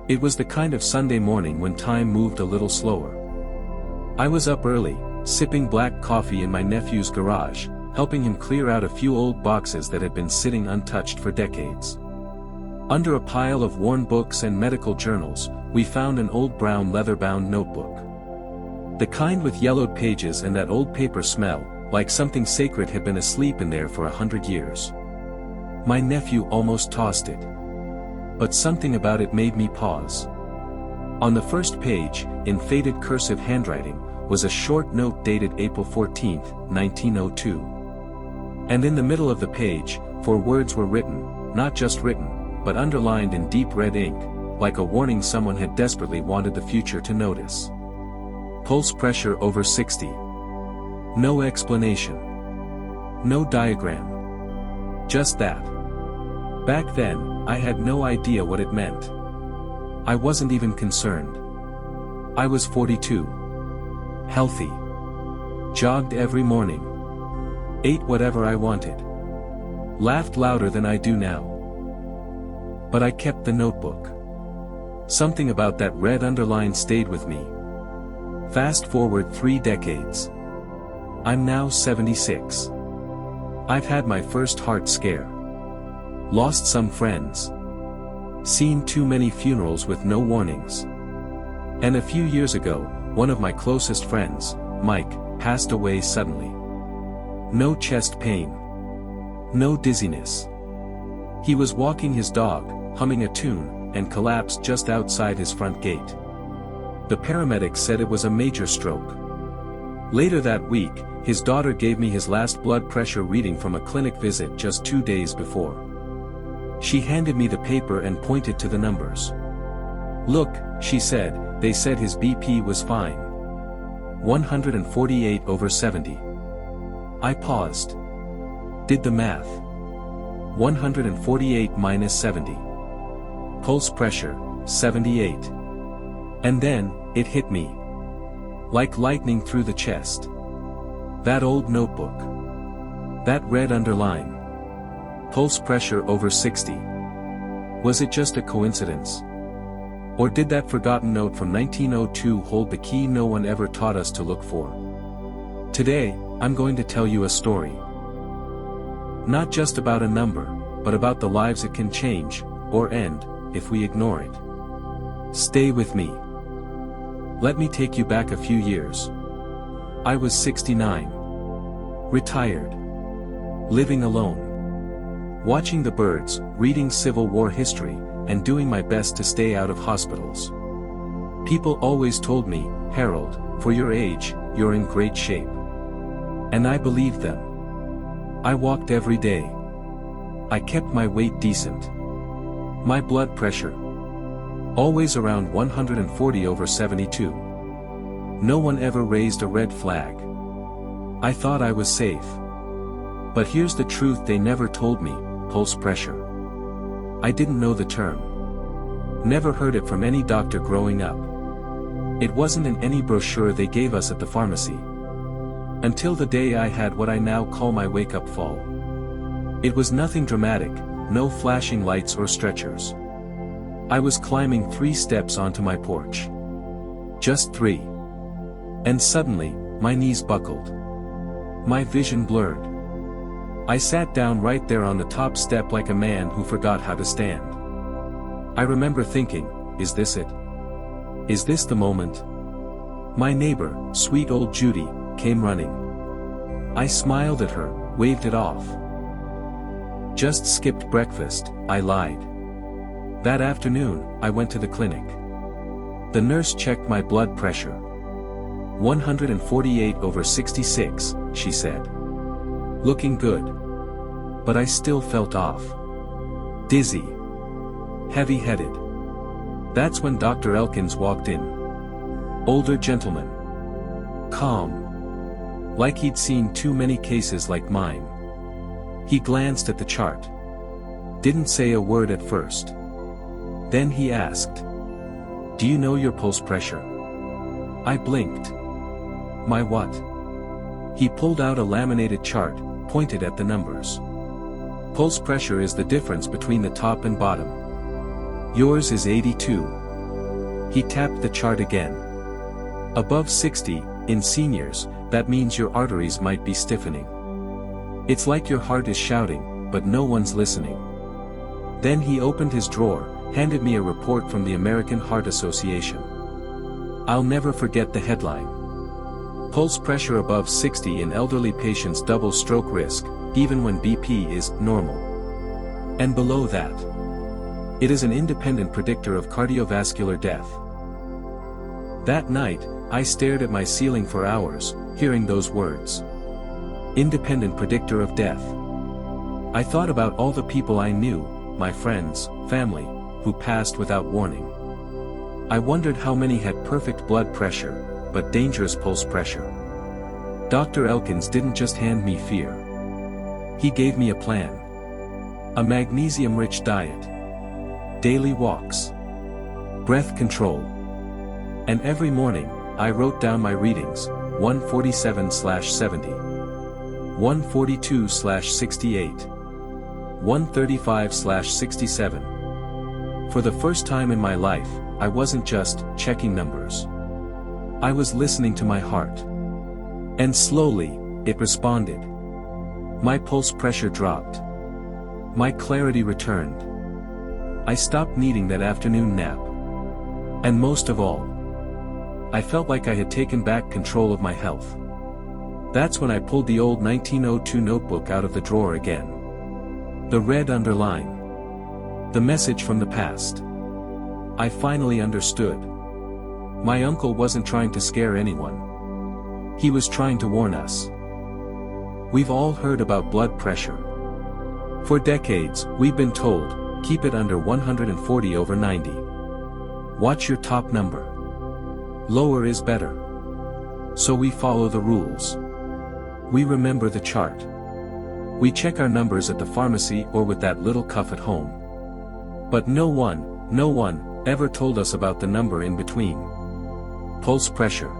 It was the kind of Sunday morning when time moved a little slower. I was up early, sipping black coffee in my nephew's garage, helping him clear out a few old boxes that had been sitting untouched for decades. Under a pile of worn books and medical journals, we found an old brown leather-bound notebook. The kind with yellowed pages and that old paper smell, like something sacred had been asleep in there for 100 years. My nephew almost tossed it. But something about it made me pause. On the first page, in faded cursive handwriting, was a short note dated April 14, 1902. And in the middle of the page, 4 words were written, not just written, but underlined in deep red ink, like a warning someone had desperately wanted the future to notice. Pulse pressure over 60. No explanation. No diagram. Just that. Back then, I had no idea what it meant. I wasn't even concerned. I was 42. Healthy. Jogged every morning. Ate whatever I wanted. Laughed louder than I do now. But I kept the notebook. Something about that red underline stayed with me. Fast forward 3 decades. I'm now 76. I've had my first heart scare. Lost some friends. Seen too many funerals with no warnings. And a few years ago, one of my closest friends, Mike, passed away suddenly. No chest pain. No dizziness. He was walking his dog, humming a tune, and collapsed just outside his front gate. The paramedics said it was a major stroke. Later that week, his daughter gave me his last blood pressure reading from a clinic visit just 2 days before. She handed me the paper and pointed to the numbers. "Look," she said, "they said his BP was fine. 148 over 70. I paused. Did the math. 148 minus 70. Pulse pressure, 78. And then, it hit me. Like lightning through the chest. That old notebook. That red underline. Pulse pressure over 60. Was it just a coincidence? Or did that forgotten note from 1902 hold the key no one ever taught us to look for? Today, I'm going to tell you a story. Not just about a number, but about the lives it can change, or end, if we ignore it. Stay with me. Let me take you back a few years. I was 69. Retired. Living alone. Watching the birds, reading Civil War history, and doing my best to stay out of hospitals. People always told me, "Harold, for your age, you're in great shape." And I believed them. I walked every day. I kept my weight decent. My blood pressure. Always around 140 over 72. No one ever raised a red flag. I thought I was safe. But here's the truth they never told me: pulse pressure. I didn't know the term. Never heard it from any doctor growing up. It wasn't in any brochure they gave us at the pharmacy. Until the day I had what I now call my wake-up fall. It was nothing dramatic, no flashing lights or stretchers. I was climbing 3 steps onto my porch. Just 3. And suddenly, my knees buckled. My vision blurred. I sat down right there on the top step like a man who forgot how to stand. I remember thinking, is this it? Is this the moment? My neighbor, sweet old Judy, came running. I smiled at her, waved it off. Just skipped breakfast, I lied. That afternoon, I went to the clinic. The nurse checked my blood pressure. 148 over 66, she said. Looking good. But I still felt off. Dizzy. Heavy-headed. That's when Dr. Elkins walked in. Older gentleman. Calm. Like he'd seen too many cases like mine. He glanced at the chart. Didn't say a word at first. Then he asked, "Do you know your pulse pressure?" I blinked. My what? He pulled out a laminated chart, pointed at the numbers. Pulse pressure is the difference between the top and bottom. Yours is 82, He tapped the chart again. Above 60, in seniors, that means your arteries might be stiffening. It's like your heart is shouting, but no one's listening. Then he opened his drawer, handed me a report from the American Heart Association. I'll never forget the headline. Pulse pressure above 60 in elderly patients doubles stroke risk, even when BP is normal. And below that, it is an independent predictor of cardiovascular death. That night, I stared at my ceiling for hours, hearing those words. Independent predictor of death. I thought about all the people I knew, my friends, family, who passed without warning. I wondered how many had perfect blood pressure, but dangerous pulse pressure. Dr. Elkins didn't just hand me fear. He gave me a plan. A magnesium-rich diet. Daily walks. Breath control. And every morning, I wrote down my readings, 147/70. 142/68. 135/67. For the first time in my life, I wasn't just checking numbers. I was listening to my heart. And slowly, it responded. My pulse pressure dropped. My clarity returned. I stopped needing that afternoon nap. And most of all, I felt like I had taken back control of my health. That's when I pulled the old 1902 notebook out of the drawer again. The red underline. The message from the past. I finally understood. My uncle wasn't trying to scare anyone. He was trying to warn us. We've all heard about blood pressure. For decades, we've been told, keep it under 140/90. Watch your top number. Lower is better. So we follow the rules. We remember the chart. We check our numbers at the pharmacy or with that little cuff at home. But no one, ever told us about the number in between. Pulse pressure.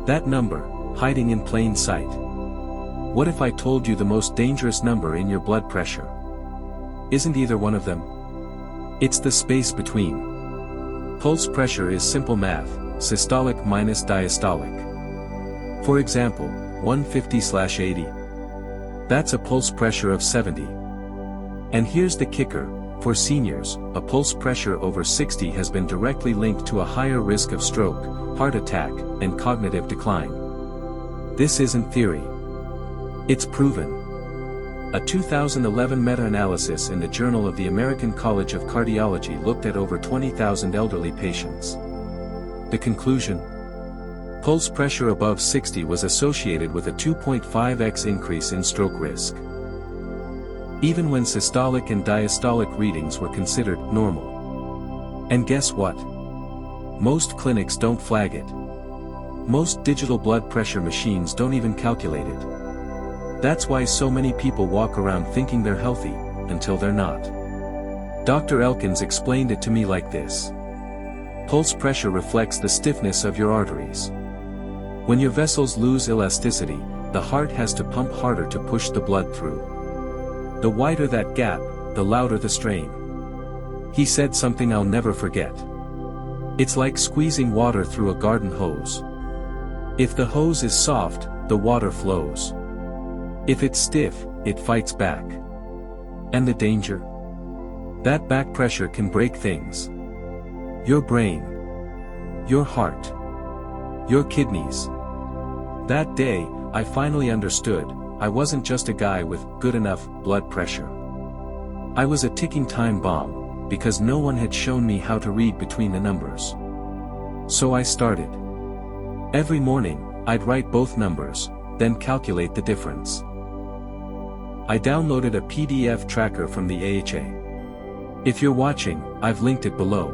That number, hiding in plain sight. What if I told you the most dangerous number in your blood pressure? Isn't either one of them? It's the space between. Pulse pressure is simple math, systolic minus diastolic. For example, 150/80. That's a pulse pressure of 70. And here's the kicker, for seniors, a pulse pressure over 60 has been directly linked to a higher risk of stroke, heart attack, and cognitive decline. This isn't theory. It's proven. A 2011 meta-analysis in the Journal of the American College of Cardiology looked at over 20,000 elderly patients. The conclusion? Pulse pressure above 60 was associated with a 2.5x increase in stroke risk. Even when systolic and diastolic readings were considered normal. And guess what? Most clinics don't flag it. Most digital blood pressure machines don't even calculate it. That's why so many people walk around thinking they're healthy, until they're not. Dr. Elkins explained it to me like this. Pulse pressure reflects the stiffness of your arteries. When your vessels lose elasticity, the heart has to pump harder to push the blood through. The wider that gap, the louder the strain. He said something I'll never forget. It's like squeezing water through a garden hose. If the hose is soft, the water flows. If it's stiff, it fights back. And the danger? That back pressure can break things. Your brain. Your heart. Your kidneys. That day, I finally understood, I wasn't just a guy with good enough blood pressure. I was a ticking time bomb, because no one had shown me how to read between the numbers. So I started. Every morning, I'd write both numbers, then calculate the difference. I downloaded a PDF tracker from the AHA. If you're watching, I've linked it below.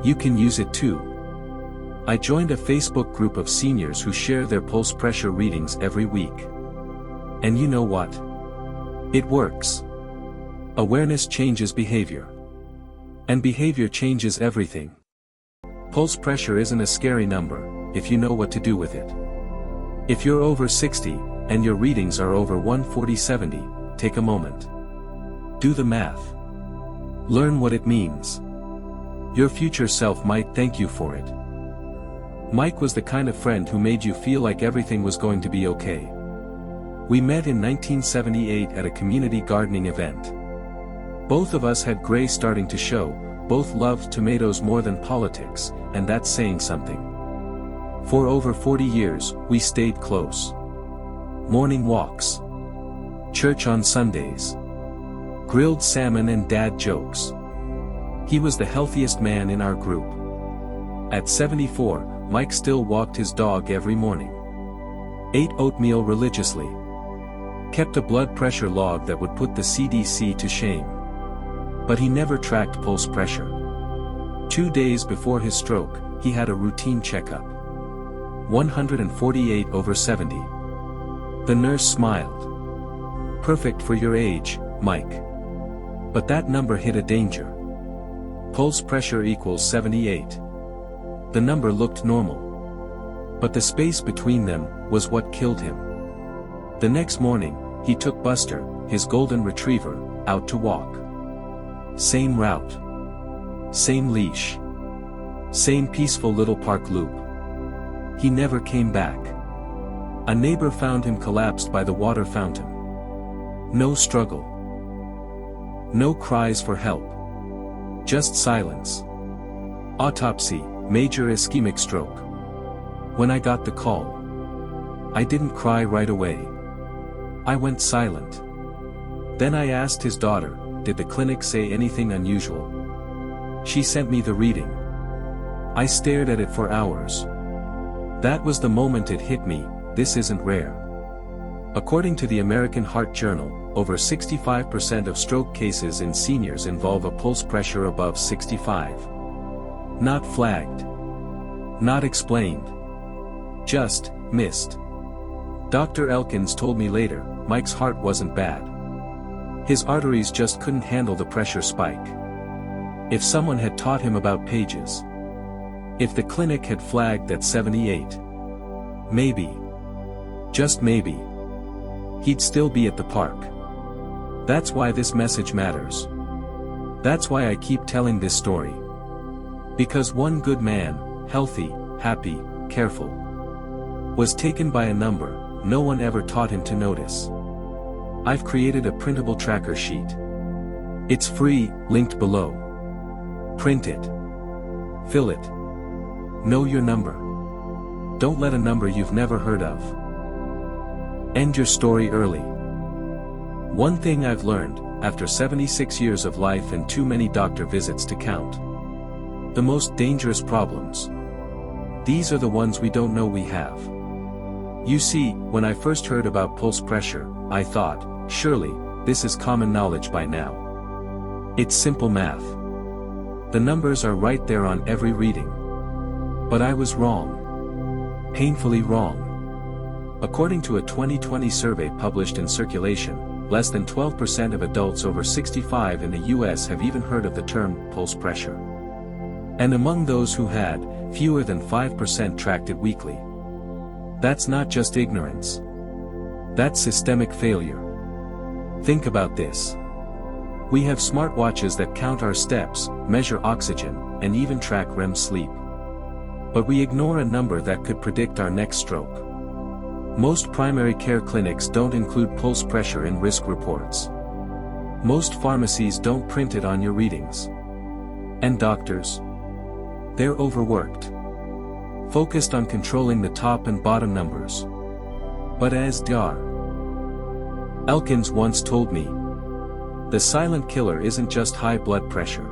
You can use it too. I joined a Facebook group of seniors who share their pulse pressure readings every week. And you know what? It works. Awareness changes behavior. And behavior changes everything. Pulse pressure isn't a scary number, if you know what to do with it. If you're over 60, and your readings are over 140/70, take a moment. Do the math. Learn what it means. Your future self might thank you for it. Mike was the kind of friend who made you feel like everything was going to be okay. We met in 1978 at a community gardening event. Both of us had gray starting to show, both loved tomatoes more than politics, and that's saying something. For over 40 years, we stayed close. Morning walks. Church on Sundays. Grilled salmon and dad jokes. He was the healthiest man in our group. At 74, Mike still walked his dog every morning. Ate oatmeal religiously. Kept a blood pressure log that would put the CDC to shame. But he never tracked pulse pressure. 2 days before his stroke, he had a routine checkup. 148/70. The nurse smiled. Perfect for your age, Mike. But that number hid a danger. Pulse pressure equals 78. The number looked normal. But the space between them was what killed him. The next morning, he took Buster, his golden retriever, out to walk. Same route. Same leash. Same peaceful little park loop. He never came back. A neighbor found him collapsed by the water fountain. No struggle. No cries for help. Just silence. Autopsy, major ischemic stroke. When I got the call, I didn't cry right away. I went silent. Then I asked his daughter, did the clinic say anything unusual? She sent me the reading. I stared at it for hours. That was the moment it hit me, this isn't rare. According to the American Heart Journal, over 65% of stroke cases in seniors involve a pulse pressure above 65. Not flagged. Not explained. Just missed. Dr. Elkins told me later, Mike's heart wasn't bad. His arteries just couldn't handle the pressure spike. If someone had taught him about pages. If the clinic had flagged at 78. Maybe. Just maybe. He'd still be at the park. That's why this message matters. That's why I keep telling this story. Because one good man, healthy, happy, careful, was taken by a number no one ever taught him to notice. I've created a printable tracker sheet. It's free, linked below. Print it. Fill it. Know your number. Don't let a number you've never heard of. End your story early. One thing I've learned, after 76 years of life and too many doctor visits to count. The most dangerous problems. These are the ones we don't know we have. You see, when I first heard about pulse pressure, I thought, surely, this is common knowledge by now. It's simple math. The numbers are right there on every reading. But I was wrong. Painfully wrong. According to a 2020 survey published in Circulation, less than 12% of adults over 65 in the US have even heard of the term pulse pressure. And among those who had, fewer than 5% tracked it weekly. That's not just ignorance. That's systemic failure. Think about this. We have smartwatches that count our steps, measure oxygen, and even track REM sleep. But we ignore a number that could predict our next stroke. Most primary care clinics don't include pulse pressure in risk reports. Most pharmacies don't print it on your readings. And doctors? They're overworked. Focused on controlling the top and bottom numbers. But as Dr. Elkins once told me, the silent killer isn't just high blood pressure.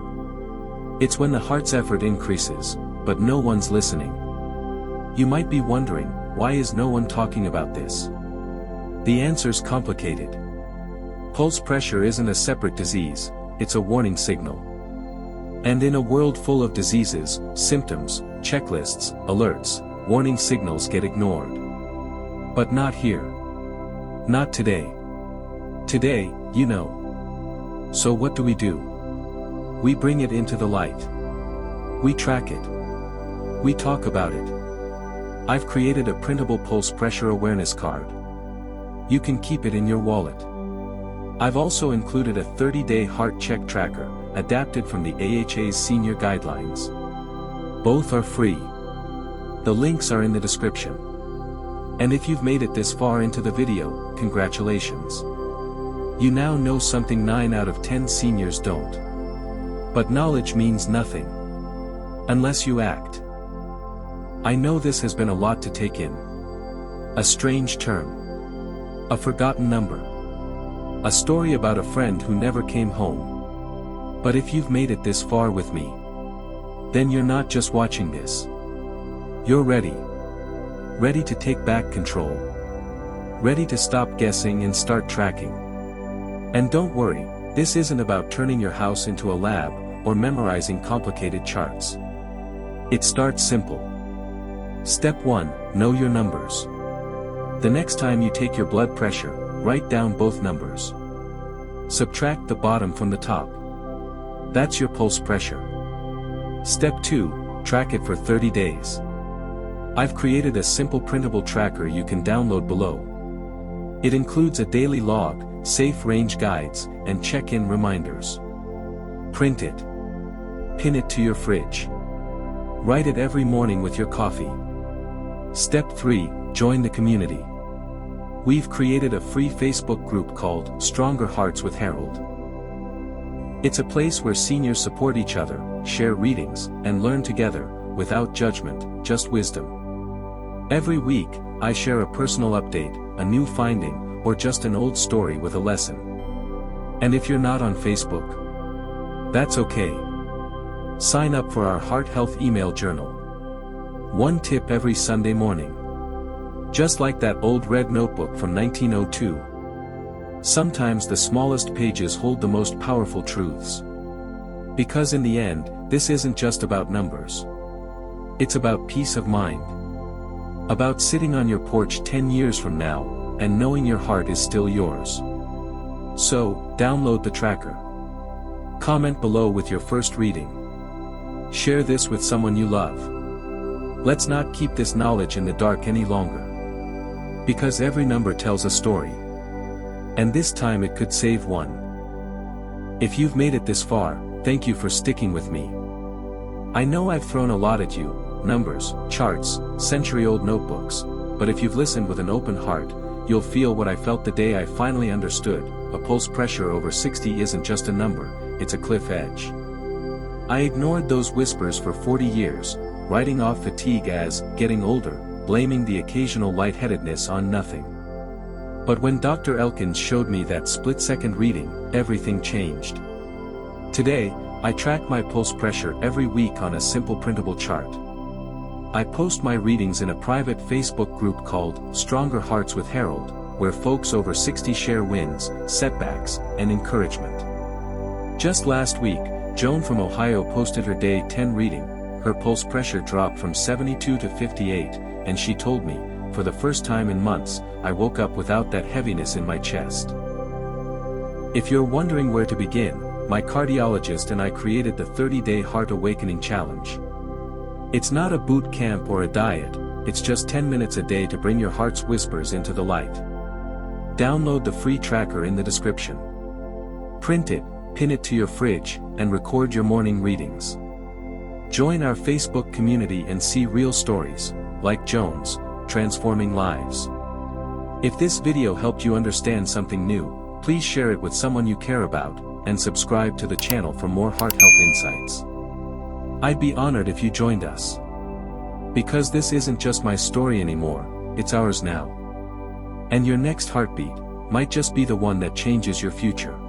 It's when the heart's effort increases, but no one's listening. You might be wondering, why is no one talking about this? The answer's complicated. Pulse pressure isn't a separate disease, it's a warning signal. And in a world full of diseases, symptoms, checklists, alerts, warning signals get ignored. But not here. Not today. Today, you know. So what do? We bring it into the light. We track it. We talk about it. I've created a printable pulse pressure awareness card. You can keep it in your wallet. I've also included a 30-day heart check tracker, adapted from the AHA's senior guidelines. Both are free. The links are in the description. And if you've made it this far into the video, congratulations. You now know something 9 out of 10 seniors don't. But knowledge means nothing unless you act. I know this has been a lot to take in. A strange term. A forgotten number. A story about a friend who never came home. But if you've made it this far with me, then you're not just watching this. You're ready. Ready to take back control. Ready to stop guessing and start tracking. And don't worry, this isn't about turning your house into a lab, or memorizing complicated charts. It starts simple. Step 1, know your numbers. The next time you take your blood pressure, write down both numbers. Subtract the bottom from the top. That's your pulse pressure. Step 2, track it for 30 days. I've created a simple printable tracker you can download below. It includes a daily log, safe range guides, and check-in reminders. Print it. Pin it to your fridge. Write it every morning with your coffee. Step 3, join the community. We've created a free Facebook group called Stronger Hearts with Harold. It's a place where seniors support each other, share readings, and learn together, without judgment, just wisdom. Every week, I share a personal update, a new finding, or just an old story with a lesson. And if you're not on Facebook, that's okay. Sign up for our Heart Health email journal. One tip every Sunday morning. Just like that old red notebook from 1902. Sometimes the smallest pages hold the most powerful truths. Because in the end, this isn't just about numbers. It's about peace of mind. About sitting on your porch 10 years from now, and knowing your heart is still yours. So, download the tracker. Comment below with your first reading. Share this with someone you love. Let's not keep this knowledge in the dark any longer. Because every number tells a story. And this time it could save one. If you've made it this far, thank you for sticking with me. I know I've thrown a lot at you, numbers, charts, century-old notebooks, but if you've listened with an open heart, you'll feel what I felt the day I finally understood. A pulse pressure over 60 isn't just a number, it's a cliff edge. I ignored those whispers for 40 years, writing off fatigue as getting older, blaming the occasional lightheadedness on nothing. But when Dr. Elkins showed me that split-second reading, everything changed. Today, I track my pulse pressure every week on a simple printable chart. I post my readings in a private Facebook group called Stronger Hearts with Harold, where folks over 60 share wins, setbacks, and encouragement. Just last week, Joan from Ohio posted her day 10 reading. Her pulse pressure dropped from 72 to 58, and she told me, for the first time in months, I woke up without that heaviness in my chest. If you're wondering where to begin, my cardiologist and I created the 30-day Heart Awakening Challenge. It's not a boot camp or a diet, it's just 10 minutes a day to bring your heart's whispers into the light. Download the free tracker in the description. Print it, pin it to your fridge, and record your morning readings. Join our Facebook community and see real stories, like Joan's, transforming lives. If this video helped you understand something new, please share it with someone you care about, and subscribe to the channel for more heart health insights. I'd be honored if you joined us. Because this isn't just my story anymore, it's ours now. And your next heartbeat might just be the one that changes your future.